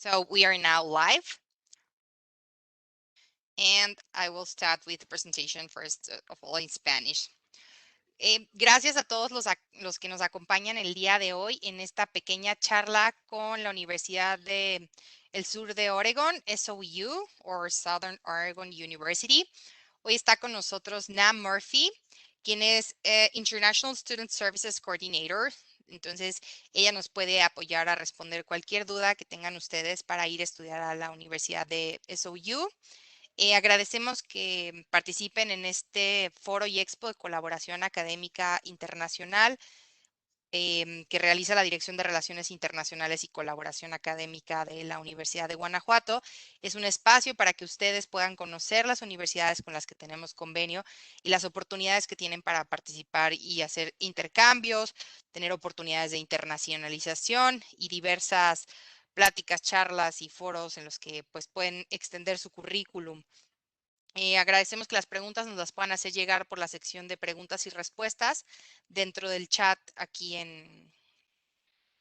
So we are now live, and I will start with the presentation first of all in Spanish. Gracias a todos los que nos acompañan el día de hoy en esta pequeña charla con la Universidad de el Sur de Oregon, SOU, o Southern Oregon University. Hoy está con nosotros Nam Murphy, quien es International Student Services Coordinator. Entonces, ella nos puede apoyar a responder cualquier duda que tengan ustedes para ir a estudiar a la Universidad de SOU. Agradecemos que participen en este foro y expo de colaboración académica internacional que realiza la Dirección de Relaciones Internacionales y Colaboración Académica de la Universidad de Guanajuato. Es un espacio para que ustedes puedan conocer las universidades con las que tenemos convenio y las oportunidades que tienen para participar y hacer intercambios, tener oportunidades de internacionalización y diversas pláticas, charlas y foros en los que pues, pueden extender su currículum. Agradecemos que las preguntas nos las puedan hacer llegar por la sección de preguntas y respuestas dentro del chat aquí en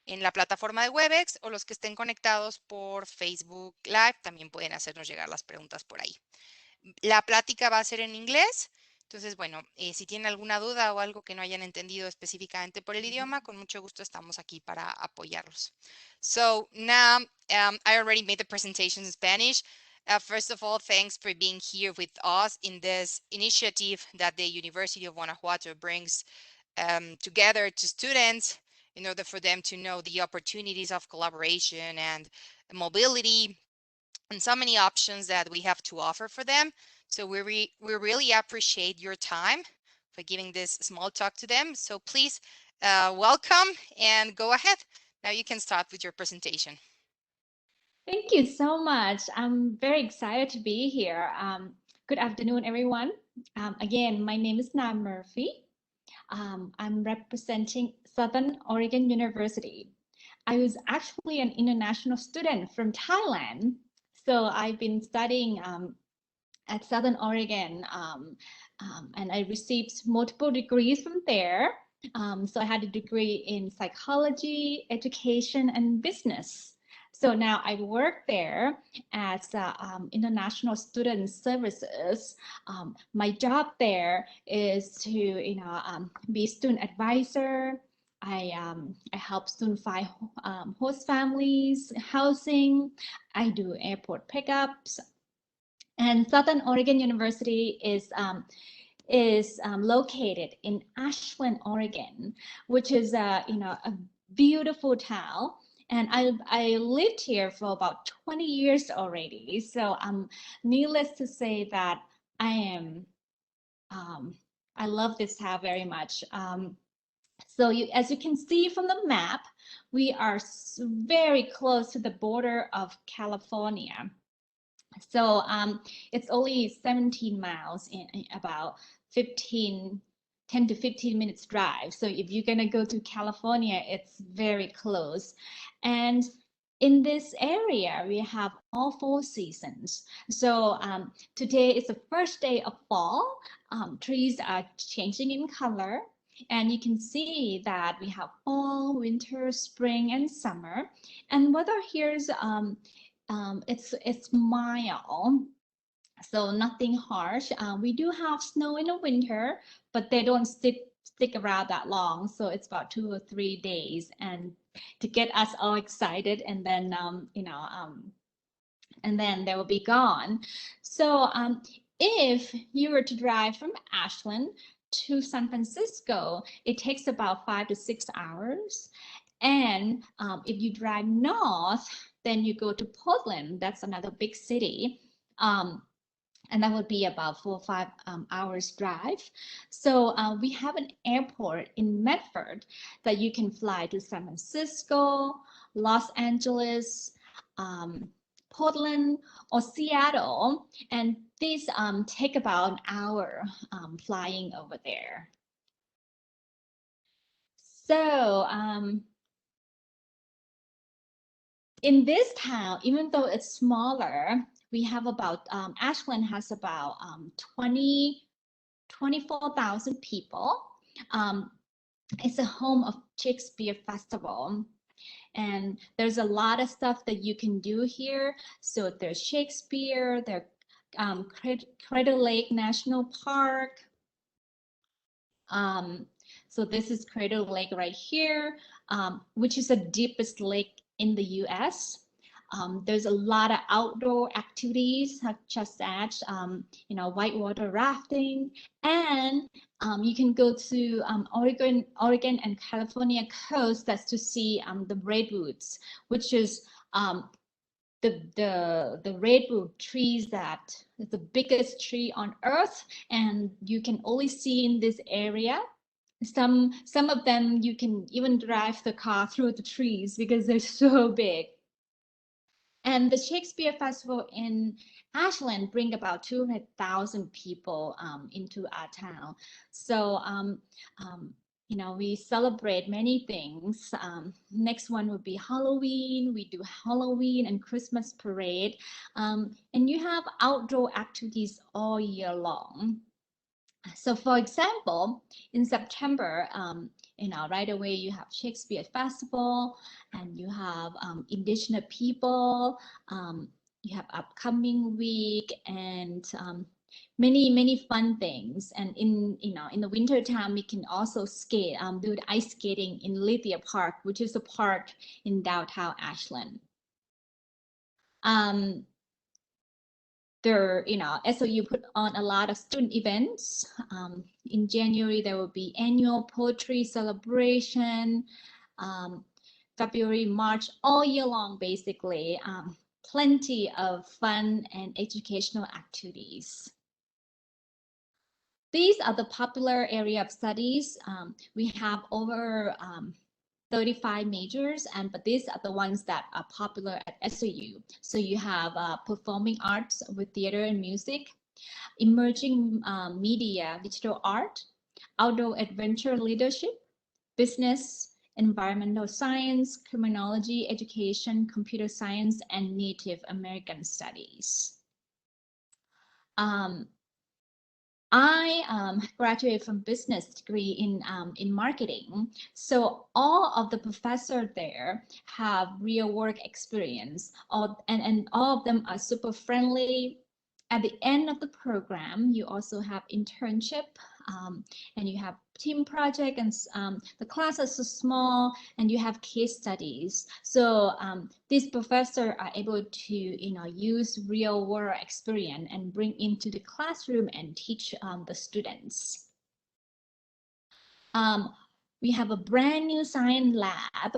la plataforma de Webex, o los que estén conectados por Facebook Live también pueden hacernos llegar las preguntas por ahí. La plática va a ser en inglés. Entonces, bueno, si tienen alguna duda o algo que no hayan entendido específicamente por el idioma, con mucho gusto estamos aquí para apoyarlos. So now I already made the presentation in Spanish. First of all, thanks for being here with us in this initiative that the University of Guanajuato brings together to students in order for them to know the opportunities of collaboration and mobility and so many options that we have to offer for them. So we really appreciate your time for giving this small talk to them. So please welcome and go ahead. Now you can start with your presentation. Thank you so much. I'm very excited to be here. Good afternoon, everyone. Again, my name is Nam Murphy. I'm representing Southern Oregon University. I was actually an international student from Thailand. So I've been studying at Southern Oregon and I received multiple degrees from there. So I had a degree in psychology, education, and business. So now I work there as international student services. My job there is to, be student advisor. I help students find host families, housing. I do airport pickups. And Southern Oregon University is located in Ashland, Oregon, which is a beautiful town. And I lived here for about 20 years already. So needless to say that I love this town very much. So as you can see from the map, we are very close to the border of California. So it's only 17 miles in about 10 to 15 minutes drive. So if you're gonna go to California, it's very close. And in this area, we have all 4 seasons. So today is the first day of fall. Trees are changing in color. And you can see that we have fall, winter, spring, and summer. And weather here is it's mild, so nothing harsh. We do have snow in the winter, but they don't stick around that long. So it's about 2 or 3 days, and to get us all excited, and then and then they will be gone. So if you were to drive from Ashland to San Francisco, it takes about 5 to 6 hours. And if you drive north, then you go to Portland. That's another big city. And that would be about 4 or 5 hours drive. So we have an airport in Medford that you can fly to San Francisco, Los Angeles, Portland, or Seattle. And these take about an hour flying over there. So in this town, even though it's smaller, we have about, Ashland has about 24,000 people. It's a home of Shakespeare Festival. And there's a lot of stuff that you can do here. So there's Shakespeare, there's Crater Lake National Park. Um, so this is Crater Lake right here, which is the deepest lake in the US. There's a lot of outdoor activities such as whitewater rafting, and you can go to Oregon and California coast. That's to see the redwoods, which is the redwood trees that is the biggest tree on earth, and you can only see in this area. Some of them you can even drive the car through the trees because they're so big. And the Shakespeare Festival in Ashland bring about 200,000 people into our town. So we celebrate many things. Next one would be Halloween. We do Halloween and Christmas parade. And you have outdoor activities all year long. So for example, in September, right away you have Shakespeare Festival, and you have Indigenous people, you have upcoming week, and many fun things. And in the winter time, we can also skate, do the ice skating in Lithia Park, which is a park in downtown Ashland. SOU put on a lot of student events. In January, there will be annual poetry celebration. February, March, all year long, basically. Plenty of fun and educational activities. These are the popular area of studies. We have over 35 majors, but these are the ones that are popular at SOU. So you have performing arts with theater and music, emerging media, digital art, outdoor adventure leadership, business, environmental science, criminology, education, computer science, and Native American studies. I graduated from business degree in marketing. So all of the professors there have real work experience, and all of them are super friendly. At the end of the program, you also have internship, and you have team project, and the classes are small, and you have case studies. So these professors are able to use real world experience and bring into the classroom and teach the students. We have a brand new science lab.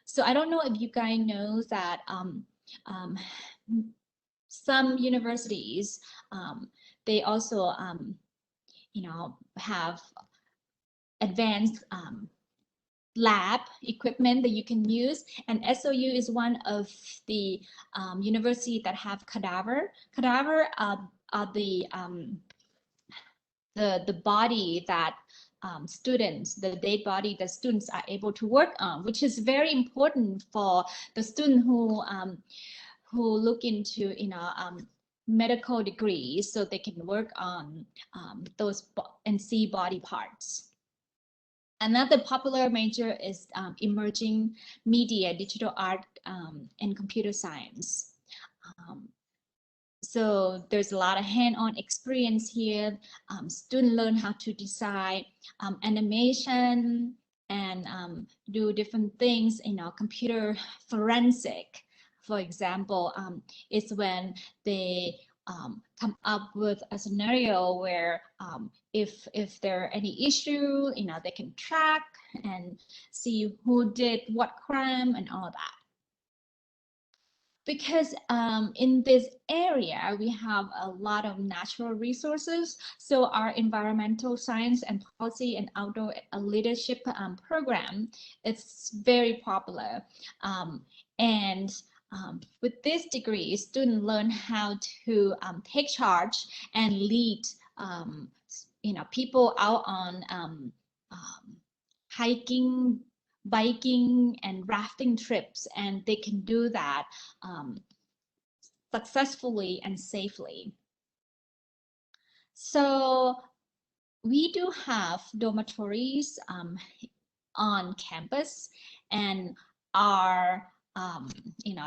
So I don't know if you guys know that some universities, they also have advanced lab equipment that you can use, and SOU is one of the university that have cadaver. Cadaver are the body that the dead body that students are able to work on, which is very important for the student who look into medical degrees, so they can work on those and see body parts. Another popular major is emerging media, digital art, and computer science. So there's a lot of hands-on experience here. Students learn how to design animation and do different things in our computer forensic. For example, it's when they come up with a scenario where if there are any issue, they can track and see who did what crime and all that. Because in this area, we have a lot of natural resources. So our environmental science and policy and outdoor leadership program, it's very popular. With this degree, students learn how to take charge and lead people out on hiking, biking, and rafting trips, and they can do that successfully and safely. So we do have dormitories on campus, and our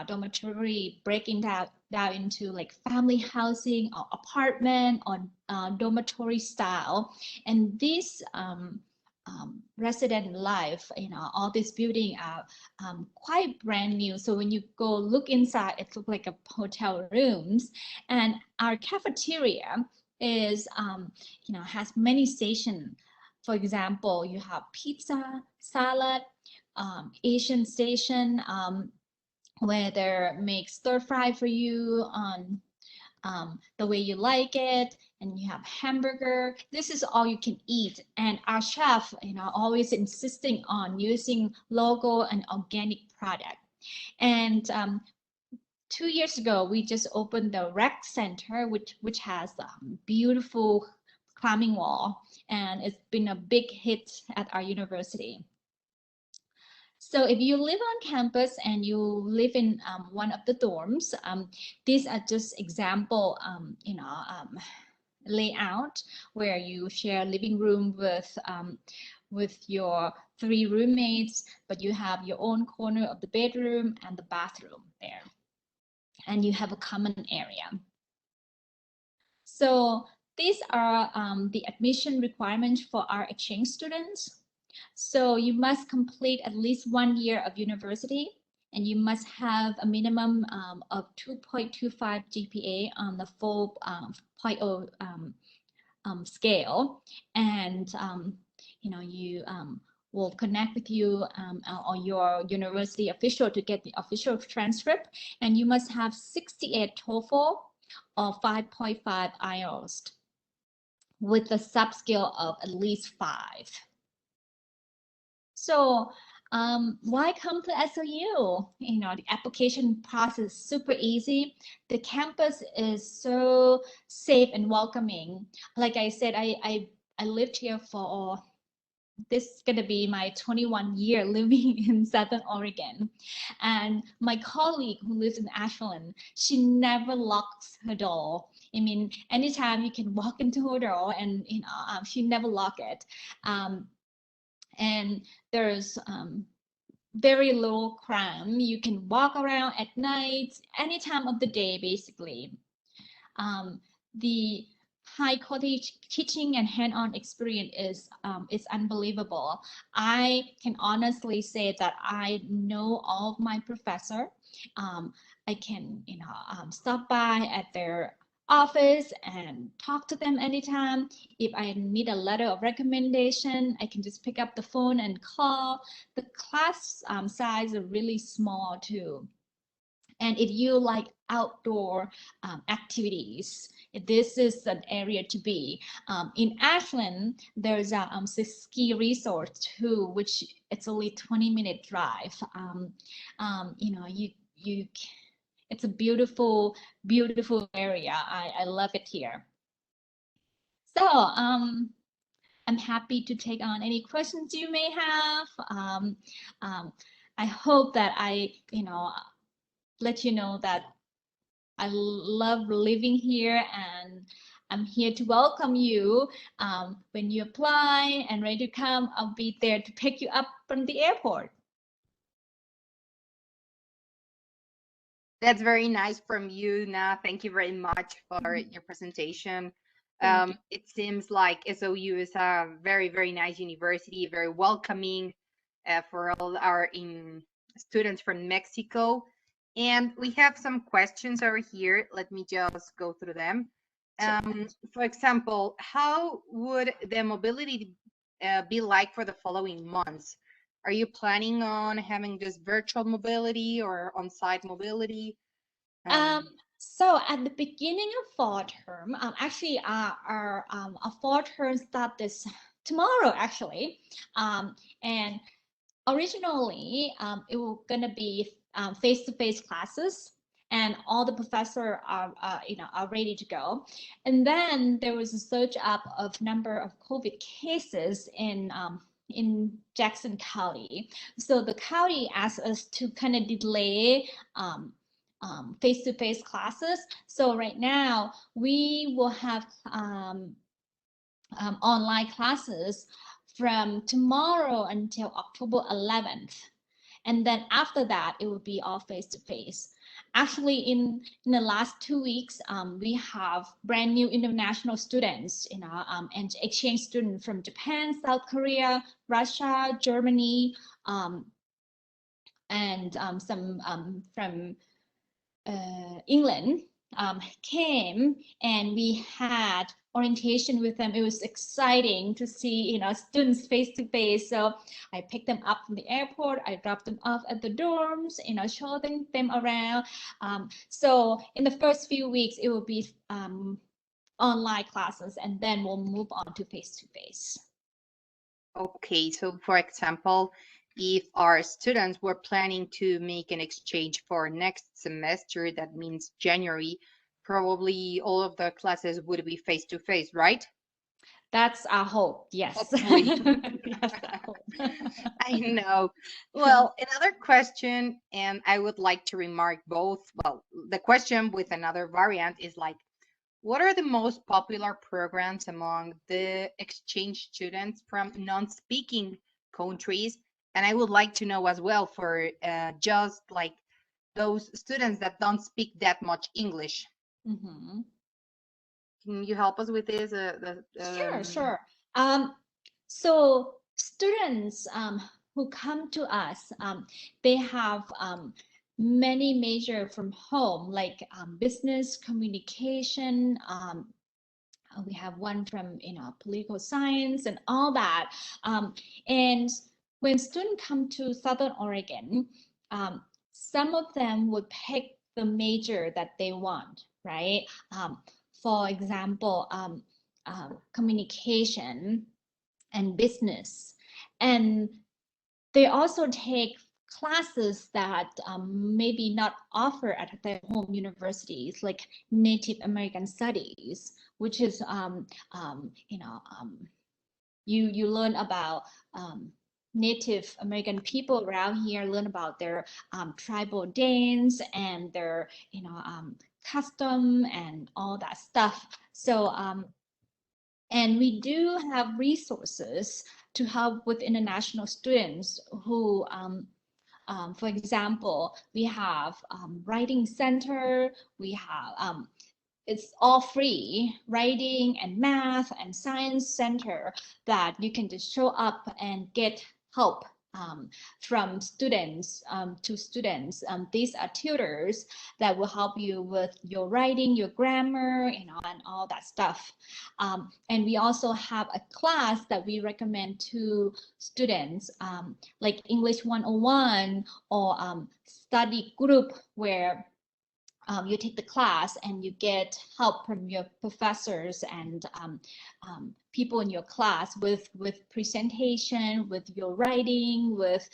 dormitory breaking down into like family housing or apartment or dormitory style. And this resident life, all this building are quite brand new. So when you go look inside, it looks like a hotel rooms. And our cafeteria is, has many stations. For example, you have pizza, salad, Asian station, where they make stir fry for you on the way you like it, and you have hamburger. This is all you can eat, and our chef, always insisting on using local and organic product. And 2 years ago, we just opened the rec center, which has beautiful climbing wall, and it's been a big hit at our university. So if you live on campus and you live in one of the dorms, these are just example, layout where you share living room with your 3 roommates, but you have your own corner of the bedroom and the bathroom there, and you have a common area. So these are the admission requirements for our exchange students. So you must complete at least 1 year of university, and you must have a minimum of 2.25 GPA on the full 0.0 scale. And you will connect with you or your university official to get the official transcript. And you must have 68 TOEFL or 5.5 IELTS with a subscale of at least 5. So why come to SOU? The application process is super easy. The campus is so safe and welcoming. Like I said, I lived here for, this is going to be my 21 year living in Southern Oregon. And my colleague who lives in Ashland, she never locks her door. I mean, anytime you can walk into her door, and she never lock it. And there's very little crime. You can walk around at night, any time of the day, basically. The high quality teaching and hands-on experience is unbelievable. I can honestly say that I know all of my professor. I can stop by at their office and talk to them anytime. If I need a letter of recommendation, I can just pick up the phone and call. The class size is really small too. And if you like outdoor activities, this is an area to be. In Ashland, there's a ski resort too, which it's only 20-minute drive. It's a beautiful, beautiful area. I love it here. So I'm happy to take on any questions you may have. I hope that I, let you know that I love living here, and I'm here to welcome you. When you apply and ready to come, I'll be there to pick you up from the airport. That's very nice from you, Na. Thank you very much for your presentation. It seems like SOU is a very, very nice university, very welcoming for all our students from Mexico. And we have some questions over here. Let me just go through them. For example, how would the mobility be like for the following months? Are you planning on having just virtual mobility or on-site mobility? So at the beginning of fall term, actually our fall term start this tomorrow actually, and originally it was gonna be face-to-face classes, and all the professors are ready to go. And then there was a surge up of number of COVID cases in Jackson County. So the county asked us to kind of delay face-to-face classes. So right now we will have online classes from tomorrow until October 11th. And then after that, it will be all face-to-face. Actually, in the last 2 weeks, we have brand new international students, and exchange students from Japan, South Korea, Russia, Germany, and some from England came, and we had orientation with them. It was exciting to see, students face to face. So I picked them up from the airport. I dropped them off at the dorms, showing them around. So in the first few weeks, it will be online classes, and then we'll move on to face to face. Okay, so for example, if our students were planning to make an exchange for next semester, that means January, probably all of the classes would be face to face, right? That's our hope. Yes. Hopefully. Yes, our hope. I know. Well, another question, and I would like to remark both. Well, the question with another variant is like, what are the most popular programs among the exchange students from non-speaking countries? And I would like to know as well for just like those students that don't speak that much English. Mhm. Can you help us with this? Sure. So students who come to us, they have many major from home, like business communication. We have one from political science and all that. And when students come to Southern Oregon, some of them would pick the major that they want, right? For example, communication and business. And they also take classes that maybe not offered at their home universities, like Native American Studies, which is, you learn about Native American people around here, learn about their tribal dance and their, custom and all that stuff. So, and we do have resources to help with international students who, for example, we have writing center, we have, it's all free, writing and math and science center that you can just show up and get help from students to students. These are tutors that will help you with your writing, your grammar, and all that stuff. And we also have a class that we recommend to students, like English 101 or study group, where you take the class and you get help from your professors and people in your class with presentation, with your writing, with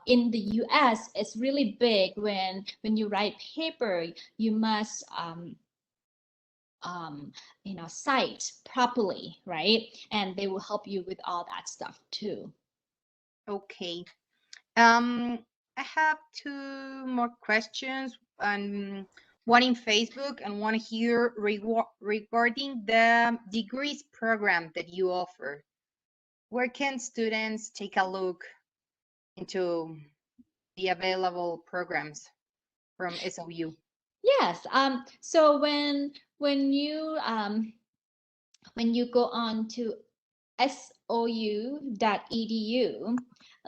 in the US, it's really big when you write paper, you must cite properly, right? And they will help you with all that stuff too. Okay. I have two more questions, and one in Facebook and one here regarding the degrees program that you offer. Where can students take a look into the available programs from SOU? Yes. So when you go on to sou.edu,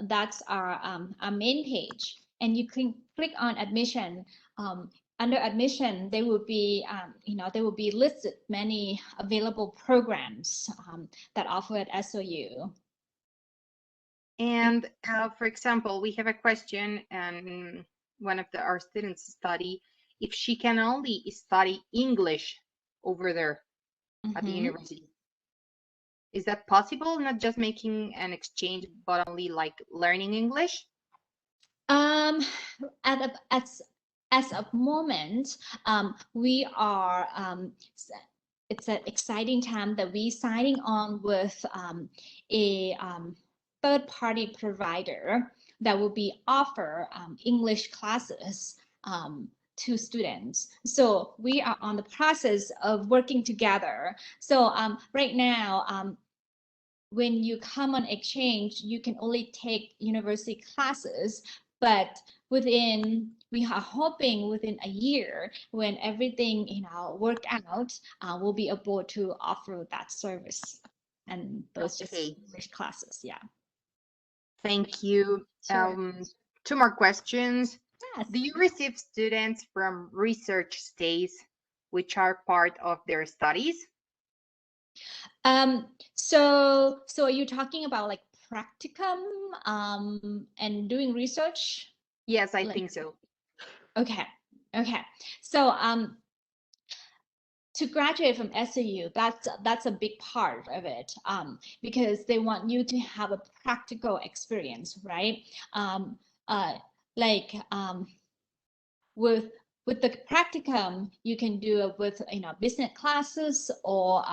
that's our main page, and you can click on admission. Under admission, there will be listed many available programs that offer at SOU. And for example, we have a question, and one of our students study if she can only study English over there at the university. Is that possible? Not just making an exchange, but only like learning English? Um, as of moment, we are, it's an exciting time that we signing on with a third-party provider that will be offer English classes to students. So we are on the process of working together. So right now, when you come on exchange, you can only take university classes, but we are hoping within a year, when everything work out, we'll be able to offer that service and those just Okay, English classes. Yeah, thank you. sure. Two more questions. Yes. Do you receive students from research stays which are part of their studies? So are you talking about like practicum and doing research? Yes, I Like, think so. okay, okay. So to graduate from SAU, that's a big part of it, because they want you to have a practical experience, right? Um, uh, like with the practicum, you can do it with business classes or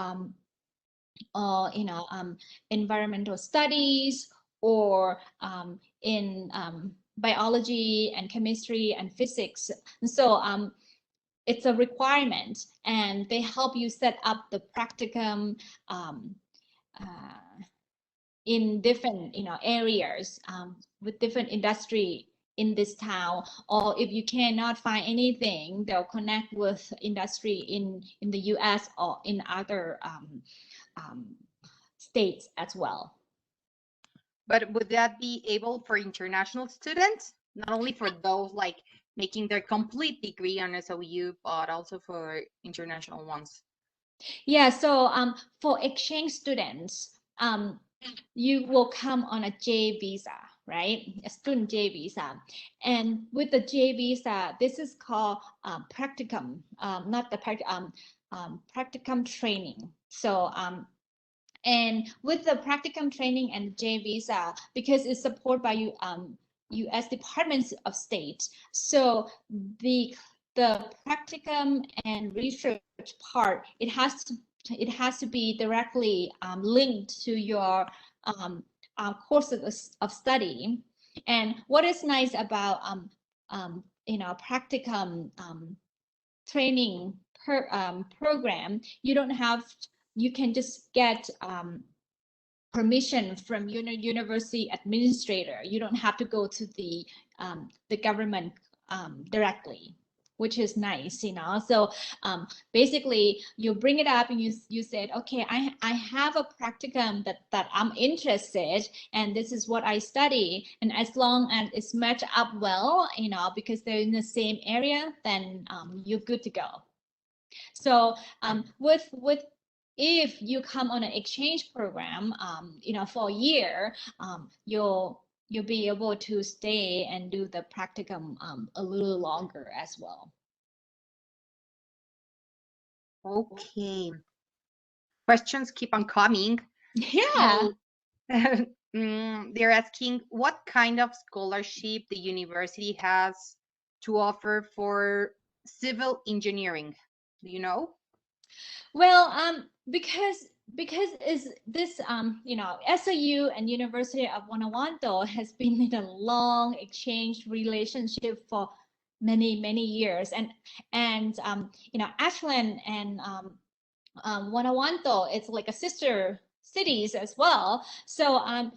environmental studies or in biology and chemistry and physics. And so it's a requirement, and they help you set up the practicum um, uh, in different areas with different industry in this town. Or if you cannot find anything, they'll connect with industry in the US or in other um, states as well. But would that be able for international students? Not only for those like making their complete degree on SOU, but also for international ones. Yeah, so for exchange students, you will come on a J visa, right? A student J visa. And with the J visa, this is called practicum, not the practicum training. So and with the practicum training and J visa, because it's supported by U.S. Departments of State, so the practicum and research part, it has to be directly linked to your courses of study. And what is nice about practicum training program, you can just get permission from your university administrator. You don't have to go to the government directly, which is nice, So basically, you bring it up and you said, okay, I have a practicum that I'm interested, and this is what I study. And as long as it's matched up well, because they're in the same area, then you're good to go. So with if you come on an exchange program, for a year, you'll be able to stay and do the practicum a little longer as well. Okay. Questions keep on coming. Yeah. So they're asking what kind of scholarship the university has to offer for civil engineering. Do you know? Well, because is this SAU and University of Guanajuato has been in a long exchange relationship for many years, and Ashland and Guanajuato, it's like a sister cities as well. So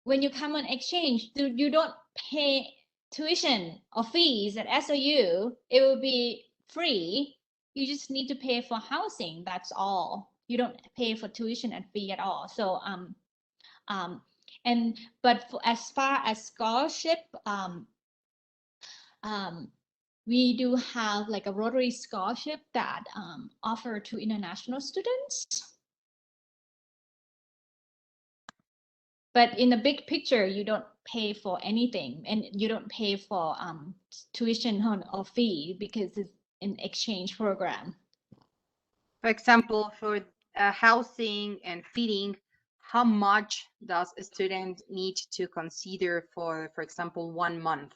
when you come on exchange, you don't pay tuition or fees at SOU. It will be free. You just need to pay for housing. That's all. You don't pay for tuition and fee at all. So um, but as far as scholarship, um, we do have like a Rotary scholarship that offer to international students. But in the big picture, you don't pay for anything, and you don't pay for tuition or fee because it's an exchange program. For example, for housing and feeding, how much does a student need to consider for example, 1 month?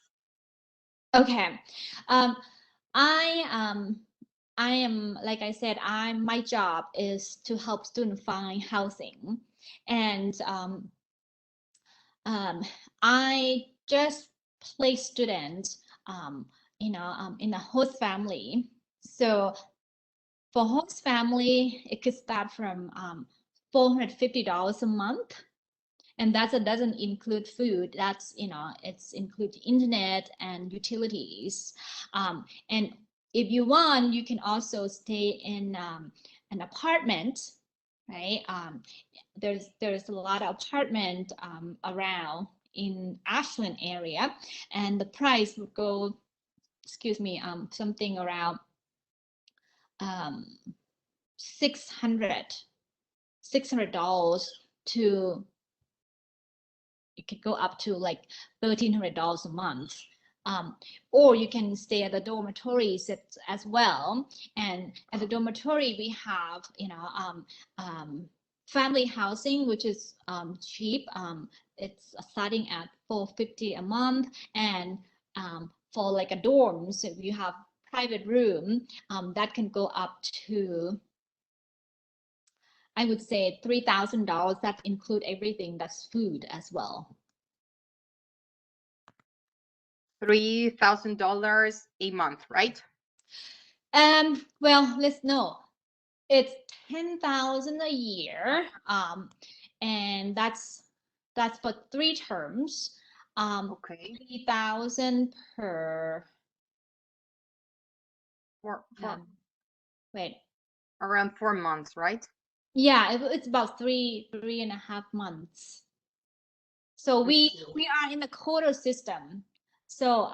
Okay, um, I am, like I said, my job is to help students find housing, and um, I just place students in a host family. So for host family, it could start from $450 a month. And that doesn't include food. That's, it's include internet and utilities. And if you want, you can also stay in an apartment, right? There's a lot of apartment around in Ashland area, and the price would go, excuse me, something around um, 600 $600 to, it could go up to like $1,300 a month. Or you can stay at the dormitories as well. And at the dormitory, we have, family housing, which is cheap. It's starting at $450 a month. And for like a dorm, so if you have private room, that can go up to, I would say, $3,000. That include everything. That's food as well. $3,000 a month, right? Well, let's know. It's 10,000 a year. And that's for 3 terms. Okay. 3,000 per For wait. around 4 months, right? Yeah, it's about 3.5 months. So we are in the quota system. So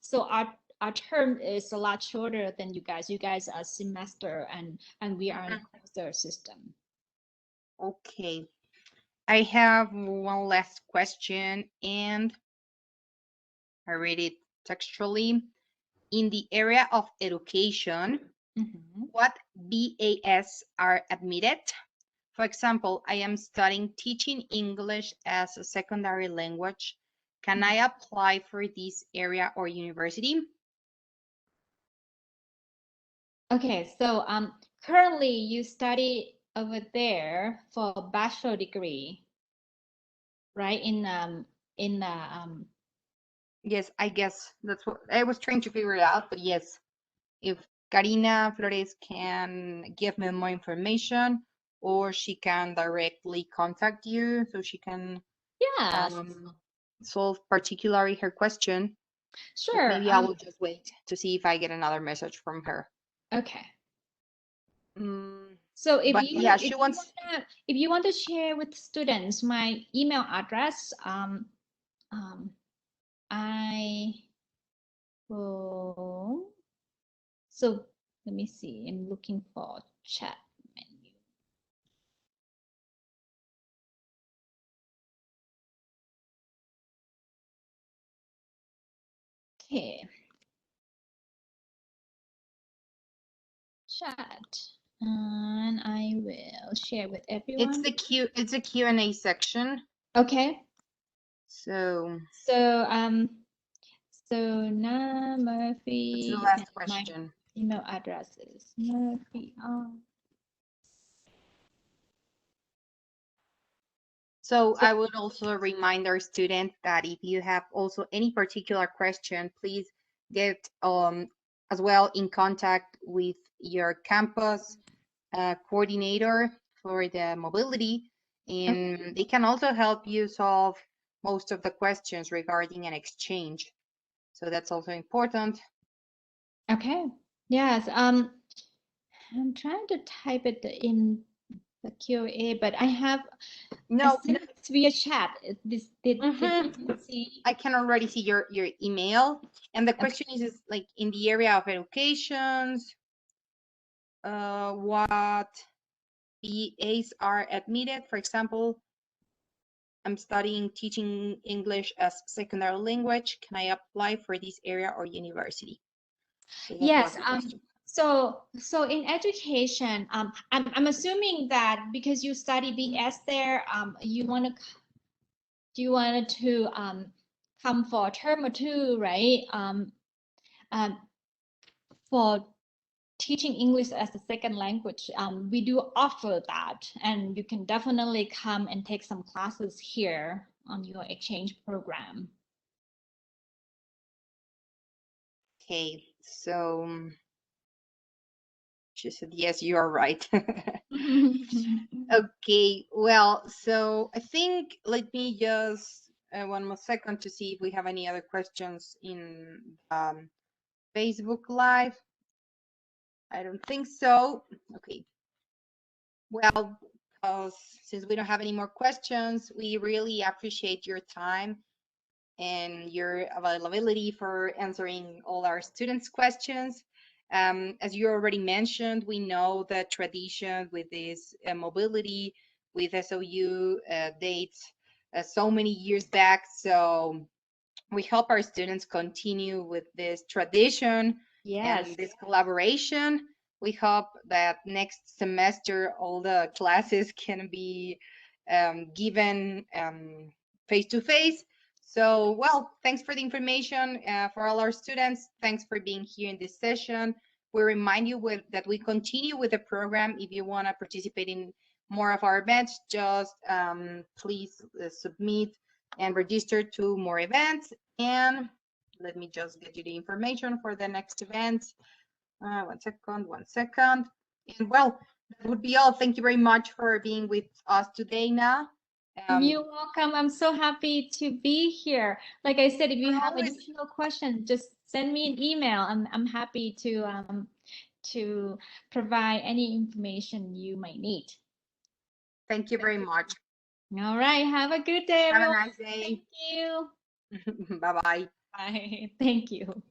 so our term is a lot shorter than you guys. You guys are semester, and we are in a quarter system. Okay. I have one last question, and I read it textually. In the area of education, what BAs are admitted? For example, I am studying teaching English as a secondary language. Can I apply for this area or university? Okay, so currently you study over there for a bachelor degree, right? In Yes, I guess that's what I was trying to figure it out, but yes, if Karina Flores can give me more information, or she can directly contact you so she can yes, solve particularly her question. But sure. maybe I will just wait to see if I get another message from her. Okay. Mm, So if but you yeah, if she you wants. if you want to share with students my email address, I will. So let me see. I'm looking for chat menu. Okay. Chat, and I will share with everyone. It's a Q&A section. Okay. So So Na that's the Murphy, and last my question. email address is Murphy. So I would also remind our student that if you have also any particular question, please get as well in contact with your campus coordinator for the mobility, and they can also help you solve most of the questions regarding an exchange. So that's also important. Okay. Yes. I'm trying to type it in the Q&A, but I No, sent it via chat. Did you see? I can already see your email, and the question is like in the area of educations, what BAs are admitted. For example, I'm studying teaching English as secondary language. Can I apply for this area or university? So that was Yes. the question. So in education, I'm assuming that because you study BS there, you wanted to come for a term or two, right? Um, for teaching English as a second language, we do offer that, and you can definitely come and take some classes here on your exchange program. Okay, so She said, yes, you are right. Okay, well, so I think let me just one more second to see if we have any other questions in Facebook Live. I don't think so. Okay, well, since we don't have any more questions, we really appreciate your time and your availability for answering all our students' questions. As you already mentioned, we know the tradition with this mobility with SOU dates so many years back. So we hope our students continue with this tradition Yes. and this collaboration. We hope that next semester all the classes can be given face to face. So, well, thanks for the information for all our students. Thanks for being here in this session. We remind you that we continue with the program. If you want to participate in more of our events, just please submit and register to more events. And let me just get you the information for the next event. One second, one second. And well, that would be all. Thank you very much for being with us today, Na. You're welcome. I'm so happy to be here. Like I said, if you have Always. additional questions, just send me an email. I'm happy to provide any information you might need. Thank you very much. All right. Have a good day, Have a everyone. nice day. Thank you. Bye bye. Bye. Thank you.